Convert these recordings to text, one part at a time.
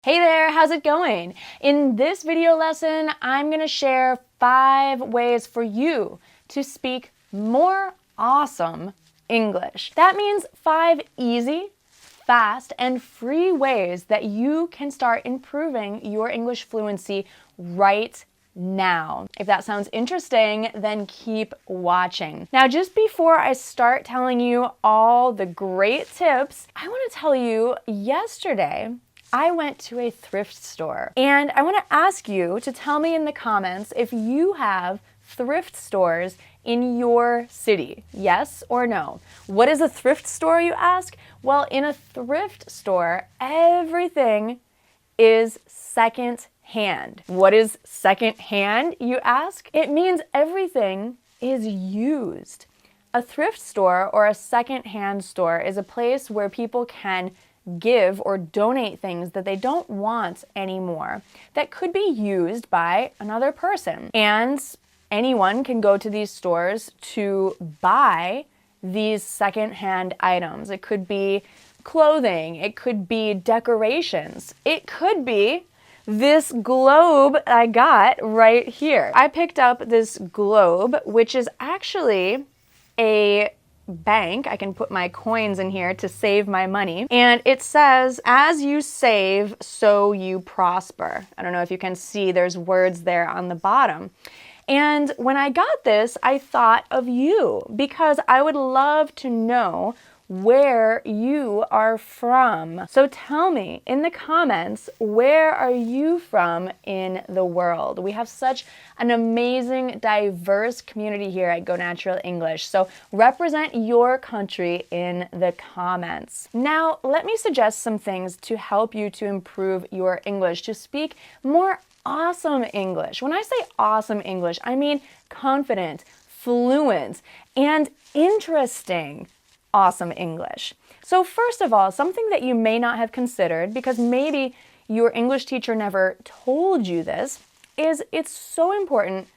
Hey there, how's it going? In this video lesson, I'm going to share 5 ways for you to speak more awesome English. That means 5 easy, fast, and free ways that you can start improving your English fluency right now. If that sounds interesting, then keep watching. Now, just before I start telling you all the great tips, I want to tell you yesterday, I went to a thrift store, and I want to ask you to tell me in the comments if you have thrift stores in your city. Yes or no? What is a thrift store, you ask? Well, in a thrift store, everything is second hand. What is second hand, you ask? It means everything is used. A thrift store or a second hand store is a place where people can give or donate things that they don't want anymore that could be used by another person. And anyone can go to these stores to buy these secondhand items. It could be clothing, it could be decorations, it could be this globe I got right here. I picked up this globe, which is actually a bank. I can put my coins in here to save my money. And it says, as you save, so you prosper. I don't know if you can see, there's words there on the bottom. And when I got this, I thought of you because I would love to know where you are from. So tell me in the comments, where are you from in the world? We have such an amazing, diverse community here at Go Natural English. So represent your country in the comments. Now, let me suggest some things to help you to improve your English, to speak more awesome English. When I say awesome English, I mean confident, fluent, and interesting awesome English. So first of all, something that you may not have considered, because maybe your English teacher never told you this, is it's so important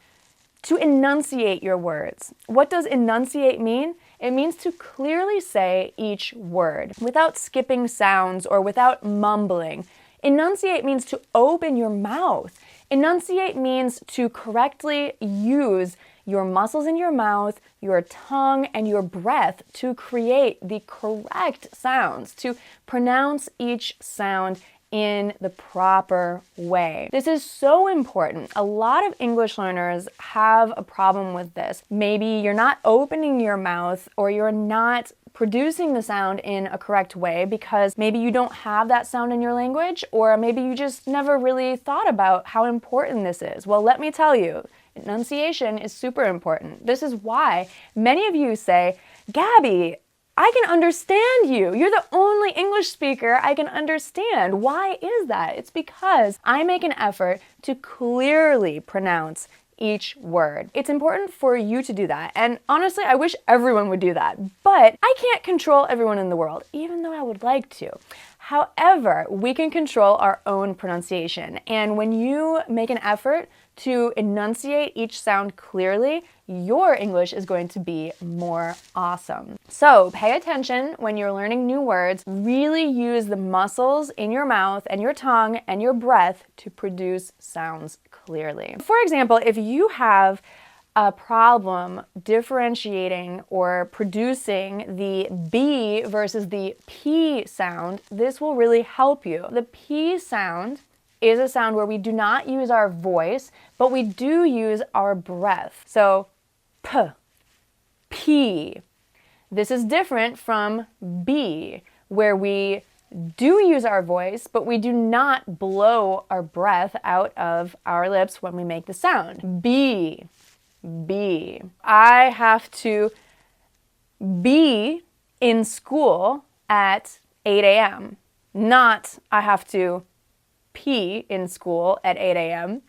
to enunciate your words. What does enunciate mean? It means to clearly say each word without skipping sounds or without mumbling. Enunciate means to open your mouth. Enunciate means to correctly use your muscles in your mouth, your tongue, and your breath to create the correct sounds, to pronounce each sound in the proper way. This is so important. A lot of English learners have a problem with this. Maybe you're not opening your mouth or you're not producing the sound in a correct way because maybe you don't have that sound in your language, or maybe you just never really thought about how important this is. Well, let me tell you, enunciation is super important. This is why many of you say, Gabby, I can understand you. You're the only English speaker I can understand. Why is that? It's because I make an effort to clearly pronounce each word. It's important for you to do that. And honestly, I wish everyone would do that. But I can't control everyone in the world, even though I would like to. However, we can control our own pronunciation. And when you make an effort to enunciate each sound clearly, your English is going to be more awesome. So pay attention when you're learning new words. Really use the muscles in your mouth and your tongue and your breath to produce sounds clearly. For example, if you have a problem differentiating or producing the B versus the P sound, this will really help you. The P sound is a sound where we do not use our voice, but we do use our breath. So, P, P. This is different from B, where we do use our voice, but we do not blow our breath out of our lips when we make the sound. B, B. I have to be in school at 8 a.m. Not I have to pee in school at 8 a.m.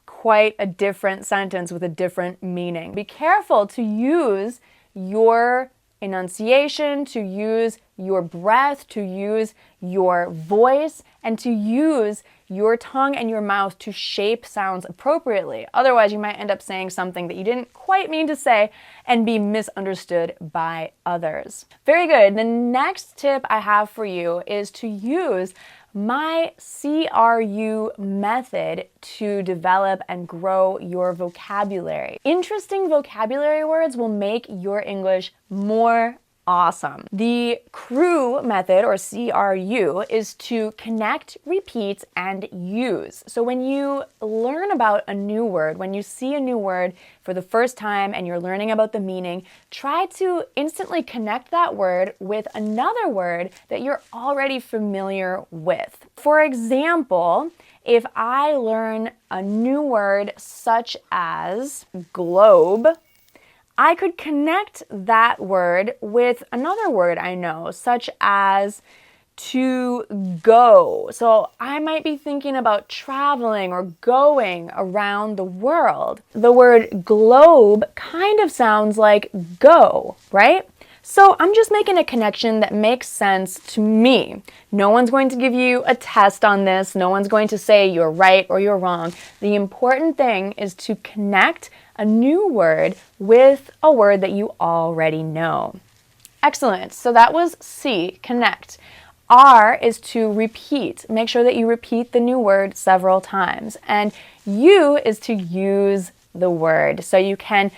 Quite a different sentence with a different meaning. Be careful to use your enunciation, to use your breath, to use your voice, and to use your tongue and your mouth to shape sounds appropriately. Otherwise, you might end up saying something that you didn't quite mean to say and be misunderstood by others. Very good. The next tip I have for you is to use my CRU method to develop and grow your vocabulary. Interesting vocabulary words will make your English more awesome. The CRU method, or CRU, is to connect, repeat, and use. So when you learn about a new word, when you see a new word for the first time and you're learning about the meaning, try to instantly connect that word with another word that you're already familiar with. For example, if I learn a new word such as globe, I could connect that word with another word I know, such as to go. So I might be thinking about traveling or going around the world. The word globe kind of sounds like go, right? So I'm just making a connection that makes sense to me. No one's going to give you a test on this. No one's going to say you're right or you're wrong. The important thing is to connect a new word with a word that you already know. Excellent. So that was C, connect. R is to repeat. Make sure that you repeat the new word several times. And U is to use the word. So you can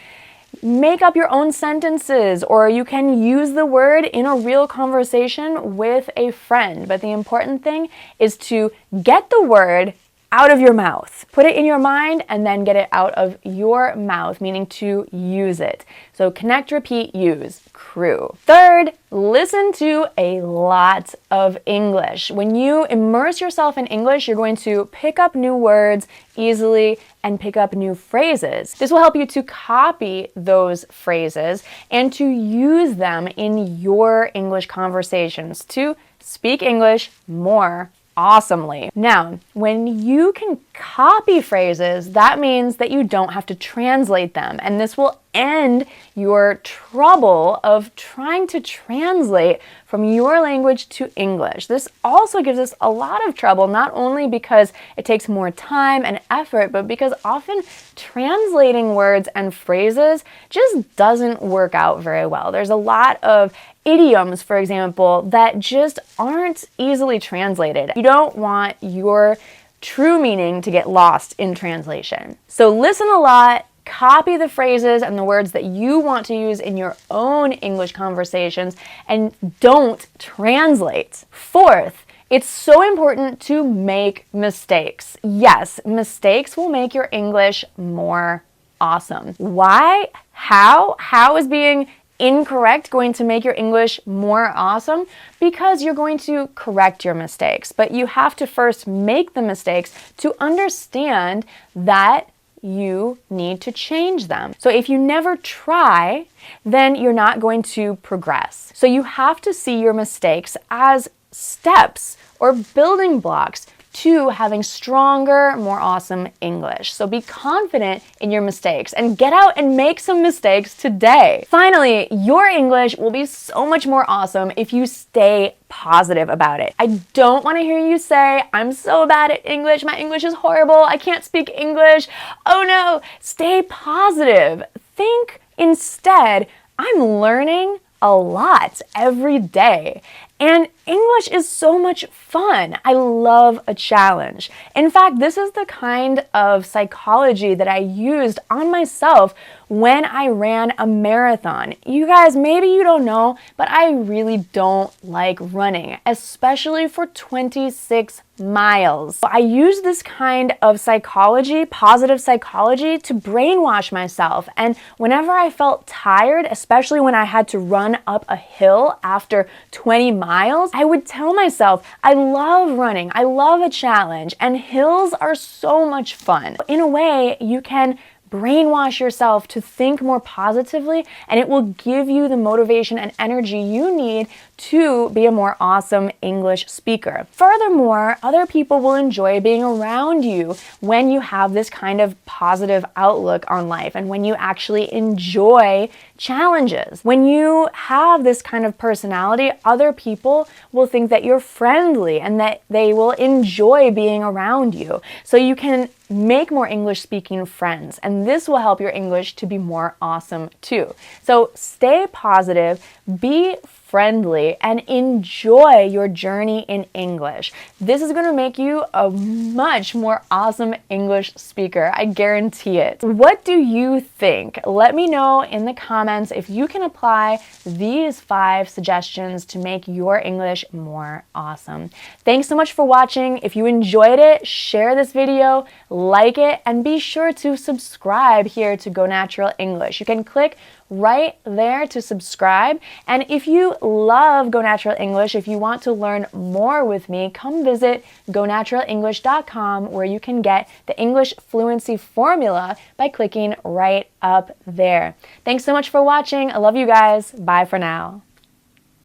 make up your own sentences, or you can use the word in a real conversation with a friend. But the important thing is to get the word out of your mouth. Put it in your mind and then get it out of your mouth, meaning to use it. So connect, repeat, use, CRU. Third, listen to a lot of English. When you immerse yourself in English, you're going to pick up new words easily and pick up new phrases. This will help you to copy those phrases and to use them in your English conversations to speak English more awesomely. Now, when you can copy phrases, that means that you don't have to translate them, and this will end your trouble of trying to translate from your language to English. This also gives us a lot of trouble, not only because it takes more time and effort, but because often translating words and phrases just doesn't work out very well. There's a lot of idioms, for example, that just aren't easily translated. You don't want your true meaning to get lost in translation. So listen a lot, copy the phrases and the words that you want to use in your own English conversations, and don't translate. Fourth, it's so important to make mistakes. Yes, mistakes will make your English more awesome. Why? How? How is being incorrect going to make your English more awesome? Because you're going to correct your mistakes, but you have to first make the mistakes to understand that you need to change them. So if you never try, then you're not going to progress. So you have to see your mistakes as steps or building blocks to having stronger, more awesome English. So be confident in your mistakes and get out and make some mistakes today. Finally, your English will be so much more awesome if you stay positive about it. I don't want to hear you say, I'm so bad at English, my English is horrible, I can't speak English. Oh no, stay positive. Think instead, I'm learning a lot every day. And English is so much fun. I love a challenge. In fact, this is the kind of psychology that I used on myself when I ran a marathon. You guys, maybe you don't know, but I really don't like running, especially for 26 miles. I use this kind of psychology, positive psychology, to brainwash myself. And whenever I felt tired, especially when I had to run up a hill after 20 miles, I would tell myself, I love running, I love a challenge, and hills are so much fun. In a way, you can brainwash yourself to think more positively, and it will give you the motivation and energy you need to be a more awesome English speaker. Furthermore, other people will enjoy being around you when you have this kind of positive outlook on life and when you actually enjoy challenges. When you have this kind of personality, other people will think that you're friendly and that they will enjoy being around you. So you can make more English speaking friends, and this will help your English to be more awesome too. So stay positive, be friendly, and enjoy your journey in English. This is going to make you a much more awesome English speaker. I guarantee it. What do you think? Let me know in the comments if you can apply these 5 suggestions to make your English more awesome. Thanks so much for watching. If you enjoyed it, share this video, like it, and be sure to subscribe here to Go Natural English. You can click right there to subscribe. And if you love Go Natural English, if you want to learn more with me, come visit gonaturalenglish.com, where you can get the English Fluency Formula by clicking right up there. Thanks so much for watching. I love you guys. Bye for now.